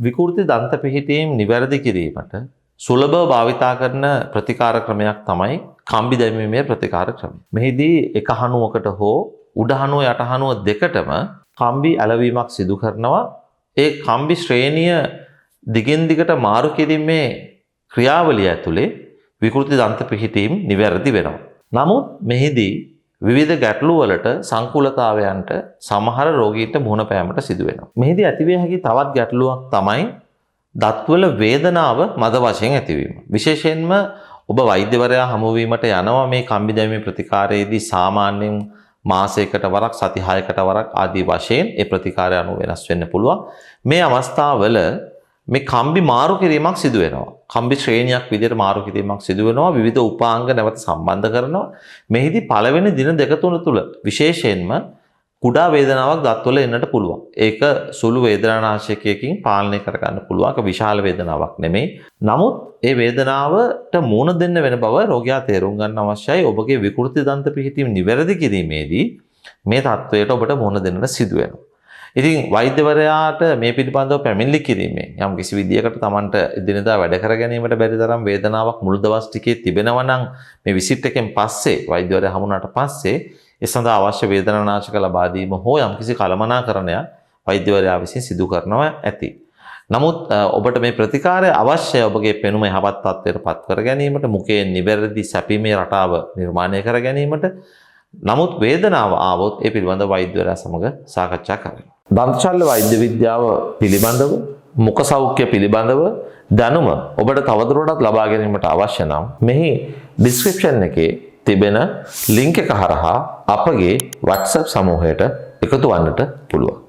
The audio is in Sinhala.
විකෘති දන්ත පිහිටීම් නිවැරදි කිරීමට සුලභව භාවිතා කරන ප්‍රතිකාර ක්‍රමයක් තමයි කම්බි දැමීමේ ප්‍රතිකාර ක්‍රමය. මෙහිදී එක හනුවකට හෝ උඩ හනුව යට හනුව දෙකටම කම්බි ඇලවීමක් සිදු කරනවා. ඒ කම්බි ශ්‍රේණිය දිගින් දිගට මාරු කිරීමේ ක්‍රියාවලිය ඇතුලේ විකෘති දන්ත පිහිටීම් නිවැරදි වෙනවා. නමුත් මෙහිදී විවිධ ගැටලු වලට සංකූලතාවයන්ට සමහර රෝගීන්ට මුහුණ පෑමට සිදු වෙනවා. මෙහිදී ඇතිවිය හැකි තවත් ගැටලුවක් තමයි දත්වල වේදනාව මද වශයෙන් ඇතිවීම. විශේෂයෙන්ම ඔබ වෛද්‍යවරයා හමු වීමට යනවා මේ කම්බි දැමීමේ ප්‍රතිකාරයේදී සාමාන්‍යයෙන් මාසයකට වරක් සති 6කට වරක් ආදී වශයෙන් ඒ ප්‍රතිකාරය අනුව වෙනස් වෙන්න පුළුවන්. මේ අවස්ථාවල මේ කම්බි මාරු කිරීමක් සිදු වෙනවා. කම්බි ශ්‍රේණියක් විදිහට මාරු කිරීමක් සිදු වෙනවා. විවිධ උපාංග නැවත සම්බන්ධ කරනවා. මෙහිදී පළවෙනි දින දෙක තුන තුල විශේෂයෙන්ම කුඩා වේදනාවක් දත්වල එන්නට පුළුවන්. ඒක සුළු වේදනානාශකයකින් පාලනය කරගන්න පුළුවන්. ඒක විශාල වේදනාවක් නෙමෙයි. නමුත් ඒ වේදනාවට මුහුණ දෙන්න වෙන බව රෝගියා තේරුම් ගන්න අවශ්‍යයි. ඔබගේ විකෘති දන්ත පිහිටීම නිවැරදි කිරීමේදී මේ තත්වයට ඔබට මුහුණ දෙන්නට සිදු වෙනවා. ඉතින් වෛද්‍යවරයාට මේ පිළිබඳව පැමිණිලි කිරීමෙන් යම් කිසි විදියකට Tamanට එදිනෙදා වැඩ කර ගැනීමට බැරි තරම් වේදනාවක් මුල් දවස් ටිකේ තිබෙනවා නම් මේ විසිට් එකෙන් පස්සේ වෛද්‍යවරයා හමුුණාට පස්සේ ඒ සඳහා අවශ්‍ය වේදනානාශක ලබා දීම හෝ යම් කිසි කළමනාකරණයක් වෛද්‍යවරයා විසින් සිදු කරනවා ඇති. නමුත් ඔබට මේ ප්‍රතිකාරය අවශ්‍යයි ඔබගේ පෙනුම යහපත් තත්ත්වයට පත් කර ගැනීමට, මුඛයේ නිවැරදි සැපීමේ රටාව නිර්මාණය කර ගැනීමට. නමුත් වේදනාව ආවොත් ඒ පිළිබඳව වෛද්‍යවරයා සමග සාකච්ඡා කරන්න. දන්ත ශල්‍ය වෛද්‍ය විද්‍යාව පිළිබඳව, මුඛ සෞඛ්‍ය පිළිබඳව දැනුම ඔබට තවදුරටත් ලබා ගැනීමට අවශ්‍ය නම් මෙහි ඩිස්ක්‍රිප්ෂන් එකේ තිබෙන ලින්ක් එක හරහා අපගේ WhatsApp සමූහයට එකතු වන්නට පුළුවන්.